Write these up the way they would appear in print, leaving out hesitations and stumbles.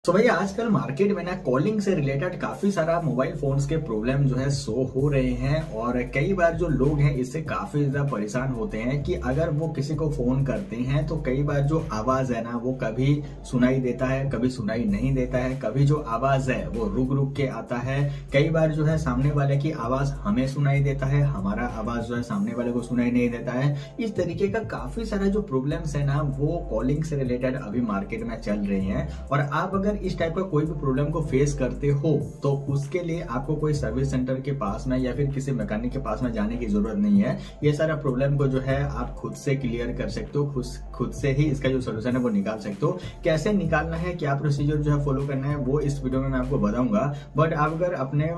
तो भैया आजकल मार्केट में ना कॉलिंग से रिलेटेड काफी सारा मोबाइल फोन्स के प्रॉब्लम जो है शो हो रहे हैं और कई बार जो लोग हैं इससे काफी ज्यादा परेशान होते हैं कि अगर वो किसी को फोन करते हैं तो कई बार जो आवाज है ना वो कभी सुनाई देता है, कभी सुनाई नहीं देता है, कभी जो आवाज है वो रुक रुक के आता है। कई बार जो है सामने वाले की आवाज हमें सुनाई देता है, हमारा आवाज जो है सामने वाले को सुनाई नहीं देता है। इस तरीके का काफी सारा जो प्रॉब्लम्स है ना वो कॉलिंग से रिलेटेड अभी मार्केट में चल रहे हैं। और आप अगर इस टाइप का कोई भी प्रॉब्लम को फेस करते हो तो उसके लिए आपको कोई सर्विस सेंटर के पास में या फिर किसी मैकेनिक के पास में जाने की जरूरत नहीं है। ये सारा प्रॉब्लम को जो है आप खुद से क्लियर कर सकते हो, खुद से ही इसका जो सोल्यूशन है वो निकाल सकते हो। कैसे निकालना है, क्या प्रोसीजर जो है फॉलो करना है वो इस वीडियो में मैं आपको बताऊंगा। बट आप अगर अपने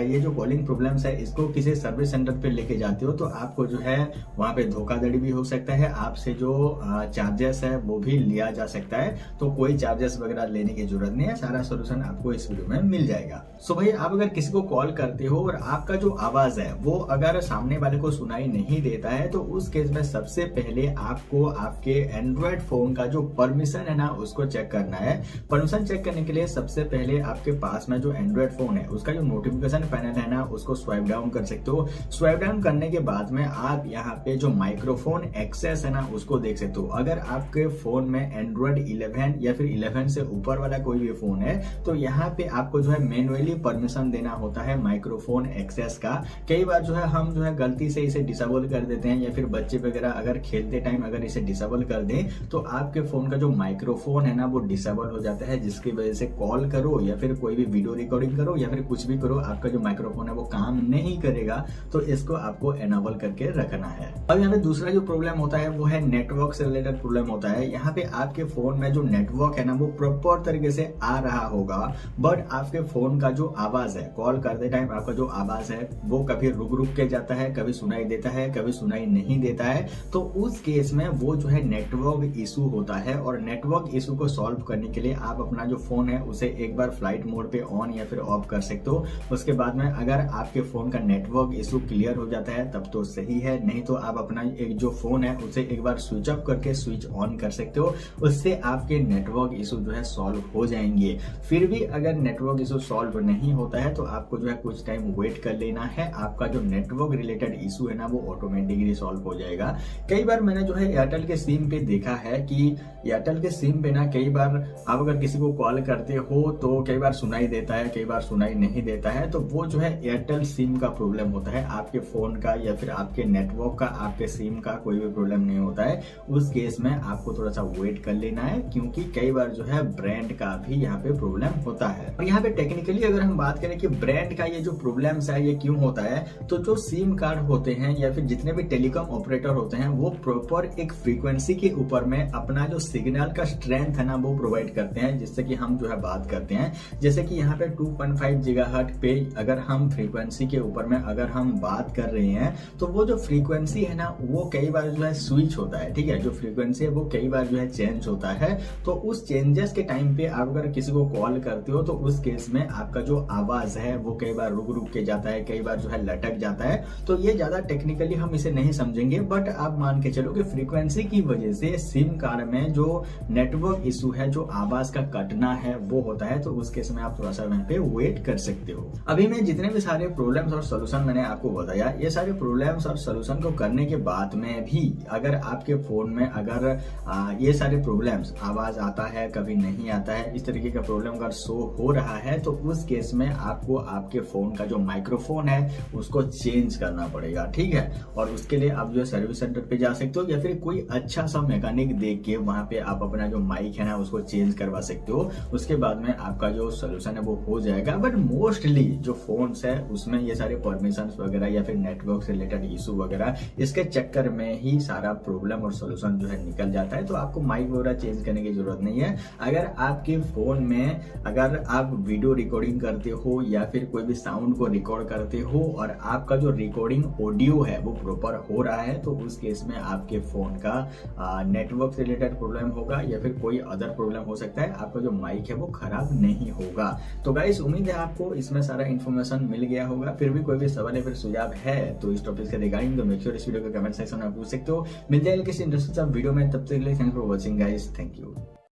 ये जो कॉलिंग प्रॉब्लम्स है इसको किसी सर्विस सेंटर पे लेके जाते हो तो आपको जो है वहां पे धोखाधड़ी भी हो सकता है, आपसे जो चार्जेस है वो भी लिया जा सकता है। तो कोई चार्जेस वगैरह लेने की जरूरत नहीं है, सारा सोल्यूशन आपको इस वीडियो में मिल जाएगा। सो भाई आप अगर किसी को कॉल करते हो और आपका जो आवाज है वो अगर सामने वाले को सुनाई नहीं देता है तो उस केस में सबसे पहले आपको आपके एंड्रॉइड फोन का जो परमिशन है ना उसको चेक करना है। परमिशन चेक करने के लिए सबसे पहले आपके पास में जो एंड्रॉइड फोन है उसका जो नोटिफिकेशन पैनल है ना उसको स्वाइप डाउन कर सकते हो। स्वाइप डाउन करने के बाद में आप यहाँ पे जो माइक्रोफोन एक्सेस है ना उसको देख सकते हो। अगर आपके फोन में एंड्रॉइड 11 या फिर 11 से ऊपर वाला कोई भी फोन है तो यहाँ पे आपको जो है मैन्युअली परमिशन देना होता है माइक्रोफोन एक्सेस का। कई बार जो है हम जो है गलती से इसे डिसेबल कर देते हैं या फिर बच्चे वगैरह अगर खेलते टाइम अगर इसे डिसेबल कर दें तो आपके फोन का जो माइक्रोफोन है ना वो डिसेबल हो जाता है, जिसकी वजह से कॉल करो या फिर कोई भी वीडियो रिकॉर्डिंग करो या फिर कुछ भी करो आपका जो माइक्रोफोन है वो काम नहीं करेगा। तो इसको आपको एनेबल करके रखना है। अब यहाँ पे दूसरा जो प्रॉब्लम होता है वो है नेटवर्क से रिलेटेड प्रॉब्लम होता है। यहाँ पे आपके फोन में जो नेटवर्क है ना वो प्रॉपर तरीके से आ रहा होगा बट आपके फोन का जो आवाज है कॉल करते टाइम आपका जो आवाज है वो कभी रुक रुक के जाता है, कभी सुनाई देता है, कभी सुनाई नहीं देता है। तो उस केस में वो जो है नेटवर्क इशू होता है। और नेटवर्क इशू को सॉल्व करने के लिए आप अपना जो फोन है उसे एक बार फ्लाइट मोड पे ऑन या फिर ऑफ कर सकते हो। उसके बाद में अगर आपके फोन का नेटवर्क इशू क्लियर हो जाता है तब तो सही है, नहीं तो आप अपना एक जो फोन है उसे एक बार स्विच ऑफ करके स्विच ऑन कर सकते हो। उससे आपके नेटवर्क इशू जो है सॉल्व हो जाएंगे। फिर भी अगर नेटवर्क इशू सॉल्व नहीं होता है तो आपको जो है कुछ टाइम वेट कर लेना है। आपका जो नेटवर्क रिलेटेड इशू है ना वो ऑटोमेटिकली सॉल्व हो जाएगा। कई बार मैंने जो है एयरटेल के सिम पे देखा है कि एयरटेल के सिम पे ना कई बार आप अगर किसी को कॉल करते हो तो कई बार सुनाई देता है, कई बार सुनाई नहीं देता है। तो वो जो है एयरटेल सिम का प्रॉब्लम होता है, आपके फोन का या फिर आपके नेटवर्क का, आपके सिम का कोई भी प्रॉब्लम नहीं होता है। उस केस में आपको थोड़ा सा वेट कर लेना है क्योंकि कई बार जो है ब्रांड का भी यहाँ पे प्रॉब्लम होता है। और यहाँ पे टेक्निकली अगर हम बात करें कि ब्रांड का ये जो प्रॉब्लम्स है ये क्यों होता है, तो जो सिम कार्ड होते हैं या फिर जितने भी टेलीकॉम ऑपरेटर होते हैं वो प्रॉपर एक फ्रीक्वेंसी के ऊपर में अपना जो सिग्नल का स्ट्रेंथ है ना वो प्रोवाइड करते हैं, जिससे कि हम जो है बात करते हैं। जैसे कि यहाँ पे 2.5 गीगाहर्ट्ज पे अगर हम फ्रीक्वेंसी के ऊपर में अगर हम बात कर रहे हैं तो वो जो फ्रीक्वेंसी है ना वो कई बार जो है स्विच होता है। ठीक है, जो फ्रीक्वेंसी है वो कई बार जो है चेंज होता है। तो उस चेंजेस के टाइम पे आप अगर किसी को कॉल करते हो तो उस केस में आपका जो आवाज है वो कई बार रुक रुक के जाता है, कई बार जो है लटक जाता है। तो ये ज्यादा टेक्निकली हम इसे नहीं समझेंगे बट आप मान के चलो कि फ्रीक्वेंसी की वजह से सिम कार्ड में जो नेटवर्क इशू है, जो आवाज का कटना है वो होता है। तो उस केस में आप थोड़ा सा वहां पे वेट कर सकते हो। अभी मैं जितने भी सारे प्रॉब्लम्स और सोल्यूशन मैंने आपको बताया, ये सारे प्रॉब्लम्स और सोल्यूशन को करने के बाद में भी अगर आपके फोन में अगर ये सारे प्रॉब्लम्स, आवाज आता है कभी नहीं आता है, इस तरीके का प्रॉब्लम अगर शो हो रहा है तो उस केस में आपको आपके फोन का जो माइक्रोफोन है उसको चेंज करना पड़ेगा। ठीक है, और उसके लिए आप जो है सर्विस सेंटर पे जा सकते हो या फिर कोई अच्छा सा मैकेनिक देख के वहां पे आप अपना जो माइक है ना उसको चेंज करवा सकते हो। उसके बाद में आपका जो सोल्यूशन है वो हो जाएगा। बट मोस्टली जो फोन्स है उसमें ये सारे परमिशन वगैरह या फिर नेटवर्क से रिलेटेड इशू वगैरह इसके चक्कर में ही सारा प्रॉब्लम और सोल्यूशन जो है निकल जाता है। तो आपको माइक वगैरह चेंज करने की जरूरत नहीं है। अगर आपके फोन में अगर आप वीडियो रिकॉर्डिंग करते हो या फिर कोई भी साउंड को रिकॉर्ड करते हो और आपका जो रिकॉर्डिंग ऑडियो है वो प्रॉपर हो रहा है तो उस केस में आपके फोन का नेटवर्क से रिलेटेड प्रॉब्लम होगा या फिर कोई अदर प्रॉब्लम हो सकता है। आपका जो माइक है वो खराब नहीं होगा। तो गाइस उम्मीद है आपको इसमें सारा इन्फॉर्मेशन मिल गया होगा। फिर भी कोई भी सवाल या फिर सुझाव है तो इस टॉपिक के रिगार्डिंग तो मेक श्योर इस वीडियो के कमेंट सेक्शन में पूछ सकते हो। मिल जाएगा किसी इंटरेस्टिंग वीडियो में, तब तक के लिए thanks for watching guys, thank you.